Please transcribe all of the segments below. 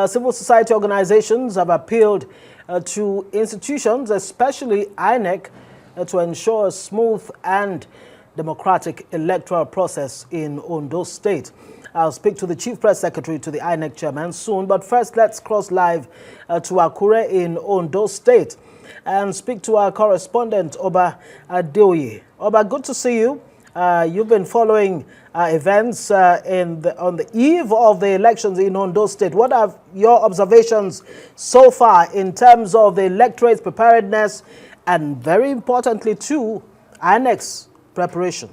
Civil society organizations have appealed to institutions, especially INEC, to ensure a smooth and democratic electoral process in Ondo State. I'll speak to the Chief Press Secretary to the INEC chairman soon, but first let's cross live to Akure in Ondo State and speak to our correspondent, Oba Adeoye. Oba, good to see you. You've been following events on the eve of the elections in Ondo State. What are your observations so far in terms of the electorate's preparedness and, very importantly, too, INEC's preparation?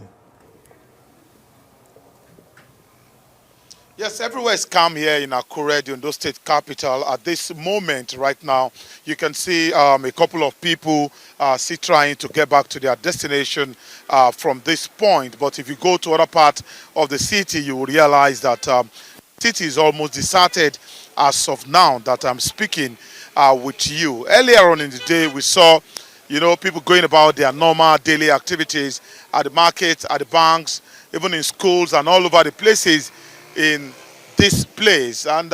Yes, everywhere is calm here in Akure, the Ondo State capital. At this moment, right now, you can see a couple of people still trying to get back to their destination from this point. But if you go to other part of the city, you will realize that the city is almost deserted as of now that I'm speaking with you. Earlier on in the day, we saw, people going about their normal daily activities at the markets, at the banks, even in schools and all over the places in this place. And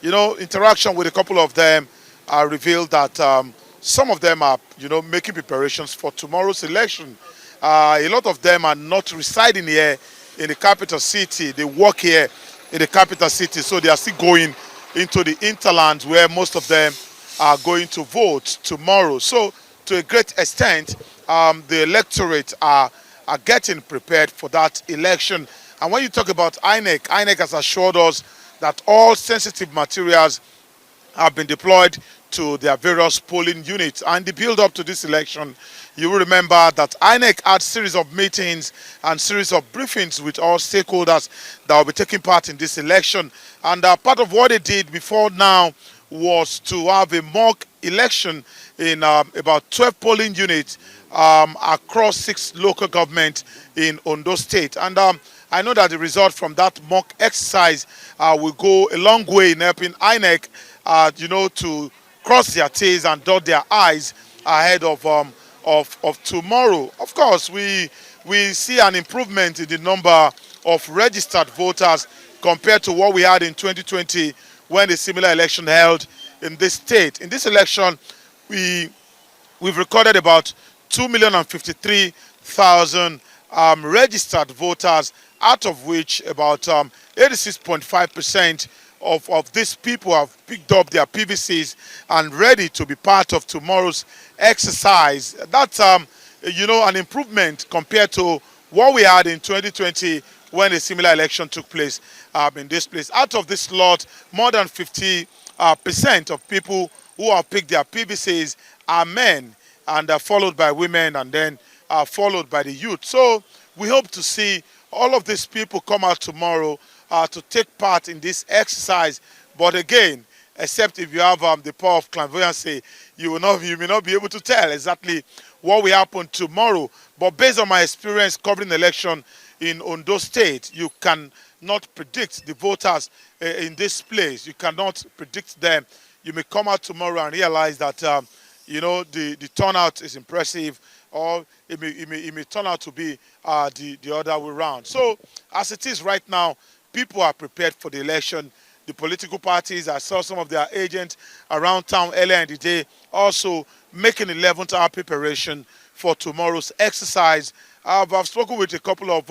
interaction with a couple of them revealed that some of them are making preparations for tomorrow's election. A lot of them are not residing here in the capital city. They work here in the capital city, so they are still going into the hinterlands where most of them are going to vote tomorrow. So to a great extent, the electorate are getting prepared for that election. And when you talk about INEC has assured us that all sensitive materials have been deployed to their various polling units. And the build-up to this election, you will remember that INEC had series of meetings and series of briefings with all stakeholders that will be taking part in this election. And part of what they did before now was to have a mock election in about 12 polling units across 6 local governments in Ondo State. And I know that the result from that mock exercise will go a long way in helping INEC, to cross their T's and dot their I's ahead of tomorrow. Of course, we see an improvement in the number of registered voters compared to what we had in 2020 when a similar election held in this state. In this election, we've recorded about 2,053,000 registered voters, out of which about 86.5% of these people have picked up their PVCs and ready to be part of tomorrow's exercise. That's an improvement compared to what we had in 2020 when a similar election took place in this place. Out of this lot, more than 50% of people who have picked their PVCs are men, and followed by women, and then followed by the youth. So we hope to see all of these people come out tomorrow to take part in this exercise. But again, except if you have the power of clairvoyancy, you may not be able to tell exactly what will happen tomorrow. But based on my experience covering the election in Ondo State, you cannot predict the voters in this place. You cannot predict them. You may come out tomorrow and realize that the turnout is impressive, or it may turn out to be the other way around. So as it is right now, people are prepared for the election. The political parties, I saw some of their agents around town earlier in the day also making 11th hour preparation for tomorrow's exercise. I've spoken with a couple of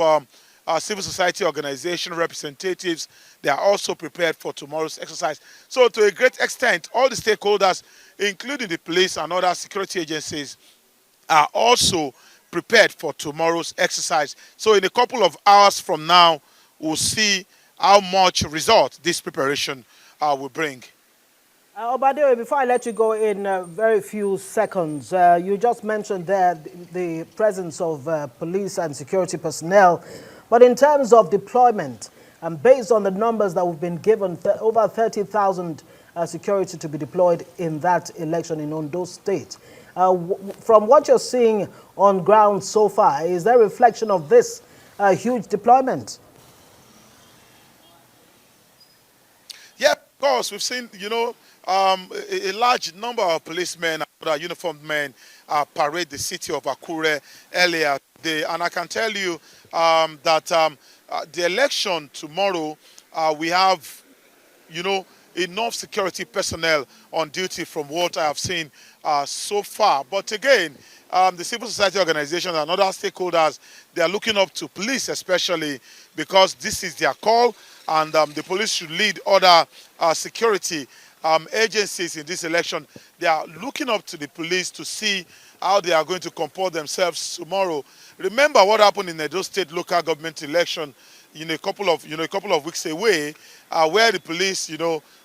civil society organization representatives. They are also prepared for tomorrow's exercise. So to a great extent, all the stakeholders, including the police and other security agencies, are also prepared for tomorrow's exercise. So in a couple of hours from now, we'll see how much result this preparation will bring. Obadeoye, before I let you go in very few seconds, you just mentioned there the presence of police and security personnel. But in terms of deployment, and based on the numbers that we've been given, over 30,000 security to be deployed in that election in Ondo State. From what you're seeing on ground so far, is there a reflection of this huge deployment? Yeah, of course. We've seen, a large number of policemen and other uniformed men parade the city of Akure earlier today. And I can tell you that the election tomorrow, we have, enough security personnel on duty from what I have seen so far. But again, the civil society organizations and other stakeholders, they are looking up to police especially because this is their call, and the police should lead other security agencies in this election. They are looking up to the police to see how they are going to comport themselves tomorrow. Remember what happened in the Edo State local government election a couple of weeks away, where the police,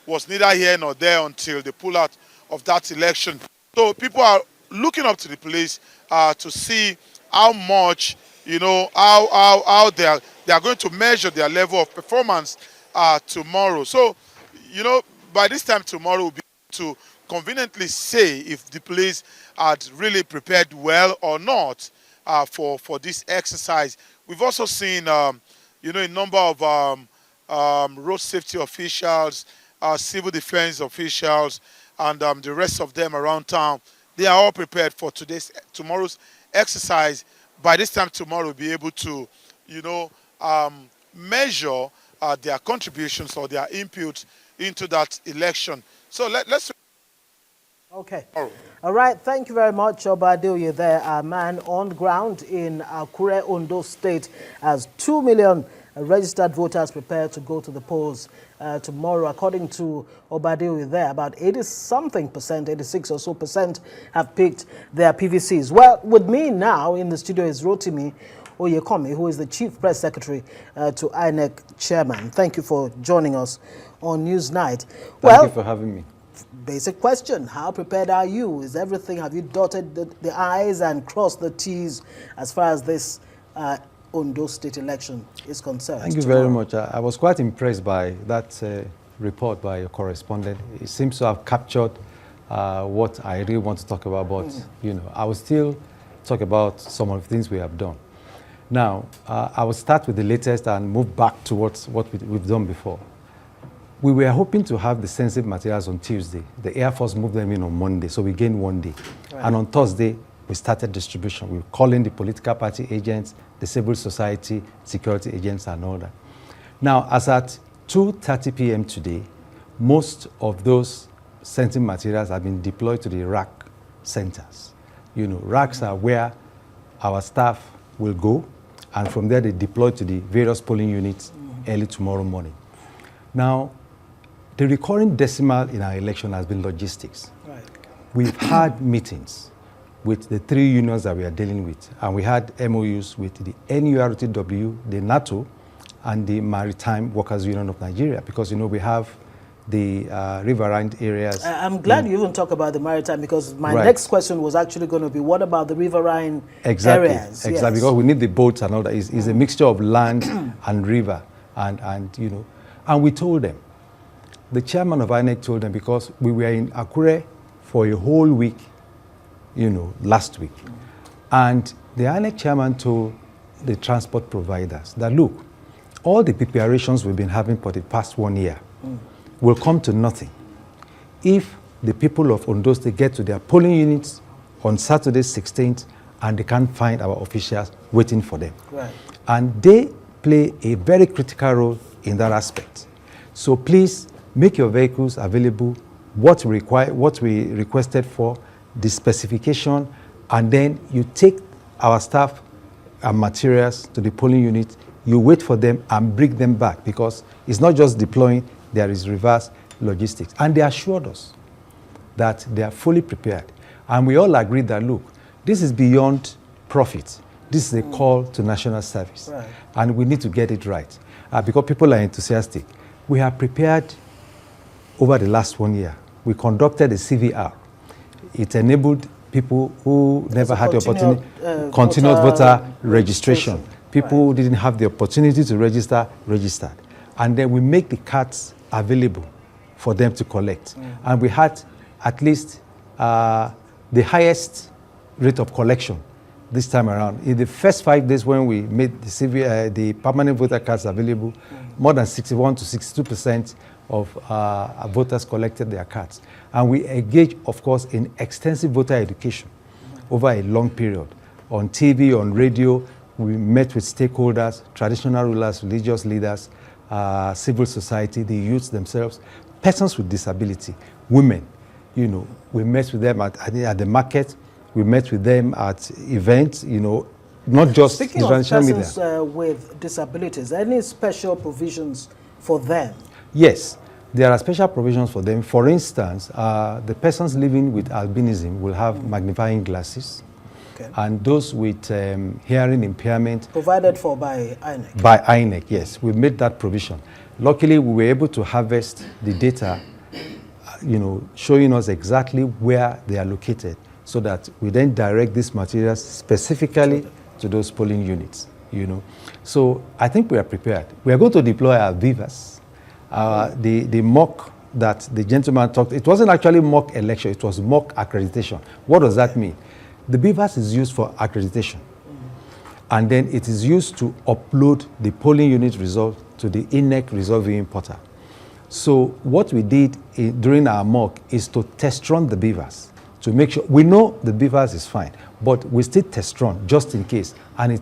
was neither here nor there until they pull out of that election. So people are looking up to the police to see how much, how they are going to measure their level of performance tomorrow. So, by this time tomorrow, we'll be able to conveniently say if the police had really prepared well or not for this exercise. We've also seen, a number of road safety officials, civil defense officials, and the rest of them around town. They are all prepared for tomorrow's exercise. By this time tomorrow, we'll be able to, measure their contributions or their input into that election. So let's. Okay. All right. Thank you very much, Obadeoye there, a man on ground in Akure, Ondo State, as 2 million registered voters prepare to go to the polls tomorrow. According to Obadeoye there, about 80-something%, 86 or so percent, have picked their PVCs. Well, with me now in the studio is Rotimi Oyekanmi, who is the Chief Press Secretary to INEC Chairman. Thank you for joining us on Newsnight. Thank you for having me. Basic question, how prepared are you? Is everything, have you dotted the I's and crossed the T's as far as this Ondo State election is concerned? Thank you very much. I was quite impressed by that report by your correspondent. It seems to have captured what I really want to talk about, but I will still talk about some of the things we have done. Now, I will start with the latest and move back towards what we've done before. We were hoping to have the sensitive materials on Tuesday. The Air Force moved them in on Monday, so we gained 1 day. Right. And on Thursday, we started distribution. We were calling the political party agents, the civil society, security agents, and all that. Now, as at 2:30 p.m. today, most of those sensitive materials have been deployed to the rack centers. Racks are where our staff will go, and from there they deploy to the various polling units early tomorrow morning. Now, the recurring decimal in our election has been logistics. Right. We've had meetings with the 3 unions that we are dealing with, and we had MOUs with the NURTW, the NATO, and the Maritime Workers Union of Nigeria, because we have the riverine areas. I'm glad you even talk about the maritime, because my next question was actually going to be, what about the riverine areas? Exactly, yes. Because we need the boats and all that. It's a mixture of land and river, and we told them. The chairman of INEC told them, because we were in Akure for a whole week, last week. And the INEC chairman told the transport providers that, look, all the preparations we've been having for the past 1 year will come to nothing if the people of Ondo State get to their polling units on Saturday 16th and they can't find our officials waiting for them. Right. And they play a very critical role in that aspect. So please make your vehicles available, what we requested for, the specification, and then you take our staff and materials to the polling unit, you wait for them and bring them back, because it's not just deploying, there is reverse logistics. And they assured us that they are fully prepared. And we all agreed that, look, this is beyond profit. This is a call to national service. Right. And we need to get it right. Because people are enthusiastic. We have prepared over the last 1 year. We conducted a CVR. It enabled people who never had the opportunity, continuous voter registration. People who didn't have the opportunity to register, registered. And then we make the cards available for them to collect. And we had at least the highest rate of collection this time around. In the first 5 days when we made the permanent voter cards available, more than 61 to 62% of voters collected their cards. And we engaged, of course, in extensive voter education over a long period. On TV, on radio, we met with stakeholders, traditional rulers, religious leaders, civil society, the youths themselves, persons with disability, women, we met with them at the market, we met with them at events, not just Speaking the of financial media. persons with disabilities, any special provisions for them? Yes, there are special provisions for them. For instance, the persons living with albinism will have magnifying glasses. Okay. And those with hearing impairment. Provided for by INEC? By INEC, yes. We made that provision. Luckily, we were able to harvest the data, showing us exactly where they are located, so that we then direct these materials specifically to those polling units, So I think we are prepared. We are going to deploy our Vivas. The mock that the gentleman talked, it wasn't actually mock election, it was mock accreditation. What does that mean? The BVAS is used for accreditation, and then it is used to upload the polling unit result to the INEC result viewing portal. So what we did during our mock is to test run the BVAS to make sure, we know the BVAS is fine, but we still test run just in case, and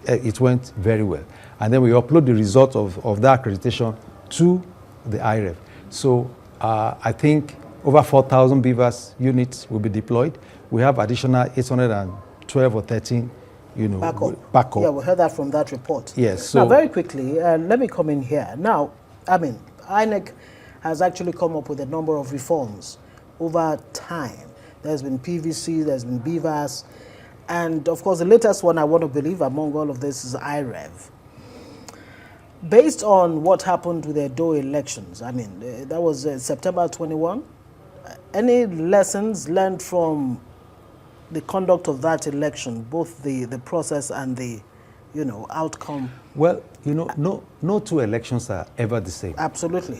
it went very well. And then we upload the result of that accreditation to the IREV. So I think over 4,000 BVAS units will be deployed. We have additional 812 or 13, backup. Yeah, we heard that from that report. Yes. So now, very quickly, let me come in here. Now, INEC has actually come up with a number of reforms over time. There's been PVC, there's been BVAS, and of course, the latest one I want to believe among all of this is IREV. Based on what happened with the Ondo elections, that was September 21. Any lessons learned from the conduct of that election, both the process and the, outcome? Well, no two elections are ever the same. Absolutely.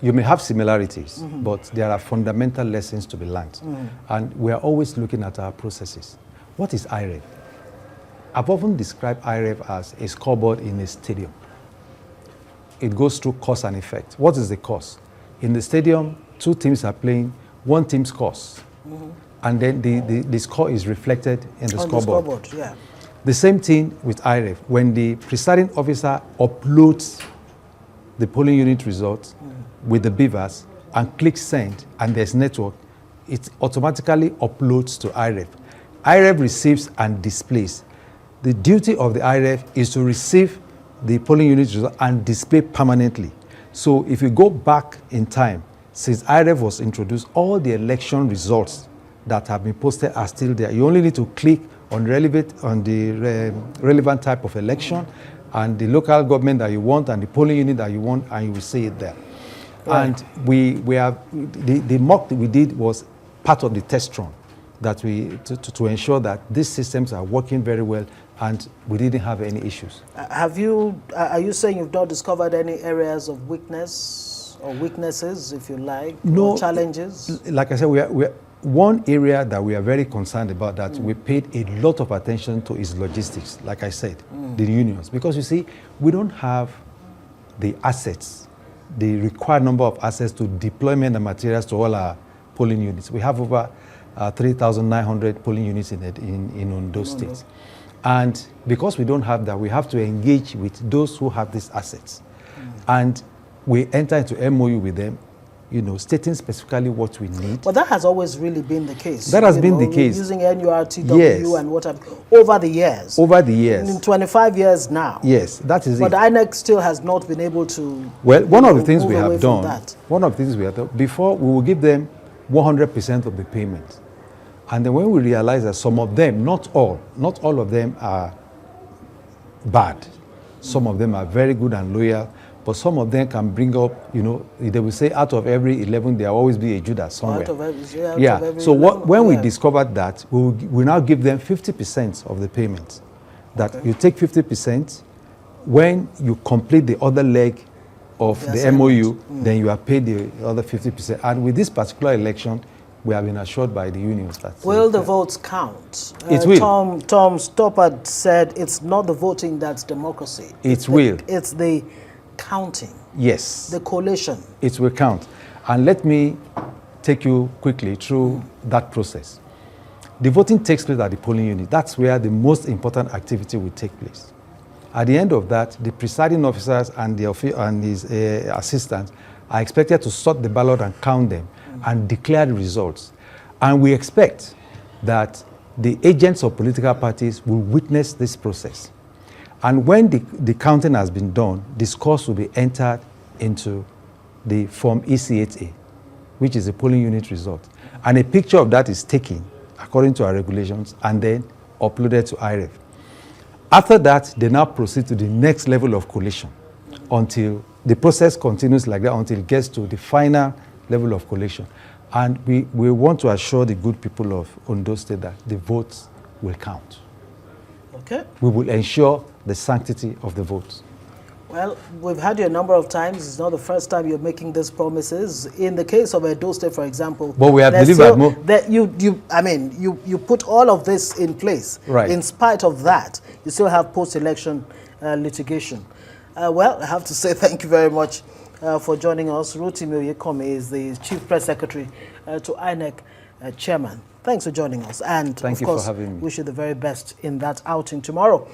You may have similarities, but there are fundamental lessons to be learned. And we are always looking at our processes. What is IREV? I've often described IREV as a scoreboard in a stadium. It goes through cause and effect. What is the cause? In the stadium, two teams are playing, one team scores. And then the score is reflected in the scoreboard. Yeah. The same thing with IREV. When the presiding officer uploads the polling unit results with the BVAS and clicks send, and there's network, it automatically uploads to IREV. IREV receives and displays. The duty of the IREV is to receive the polling unit result and display permanently. So if you go back in time, since IREV was introduced, all the election results that have been posted are still there. You only need to click on the relevant type of election and the local government that you want and the polling unit that you want, and you will see it there. Right. And we have the mock that we did was part of the test run that to ensure that these systems are working very well, and we didn't have any issues. Are you saying you've not discovered any areas of weakness or weaknesses, if you like, no, or challenges? Like I said, we are one area that we are very concerned about that we paid a lot of attention to is logistics, like I said, the unions. Because you see, we don't have the assets, the required number of assets to deployment and materials to all our polling units. We have over 3,900 polling units in Ondo State. And because we don't have that, we have to engage with those who have these assets. And we enter into MOU with them, stating specifically what we need. But that has always really been the case. That has been the case. Using NURTW yes. and what have over the years. Over the years. In 25 years now. Yes, that is but it. But INEC still has not been able to. Well, one of the things we have done, before we will give them 100% of the payment. And then when we realize that some of them, not all of them are bad. Some of them are very good and loyal, but some of them can bring up, they will say out of every 11, there will always be a Judas somewhere. So when we discovered that, we now give them 50% of the payment. That you take 50%, when you complete the other leg of the MOU, then you are paid the other 50%. And with this particular election, we have been assured by the unions that... Will the votes count? It will. Tom Stoppard said it's not the voting that's democracy. It's the counting. Yes. The collation. It will count. And let me take you quickly through that process. The voting takes place at the polling unit. That's where the most important activity will take place. At the end of that, the presiding officers and his assistants are expected to sort the ballot and count them and declare the results. And we expect that the agents of political parties will witness this process. And when the counting has been done, the scores will be entered into the form EC8A, which is a polling unit result. And a picture of that is taken according to our regulations and then uploaded to IREF. After that, they now proceed to the next level of collation until the process continues like that until it gets to the final level of collation. And we want to assure the good people of Ondo State that the votes will count. Okay. We will ensure the sanctity of the votes. Well, we've had you a number of times. It's not the first time you're making these promises. In the case of Ondo State, for example, but we have delivered more. That you put all of this in place. Right. In spite of that, you still have post-election litigation. Well, I have to say thank you very much for joining us. Rotimi Oyekanmi is the Chief Press Secretary to INEC Chairman. Thanks for joining us. And Thank you for having me. Wish you the very best in that outing tomorrow.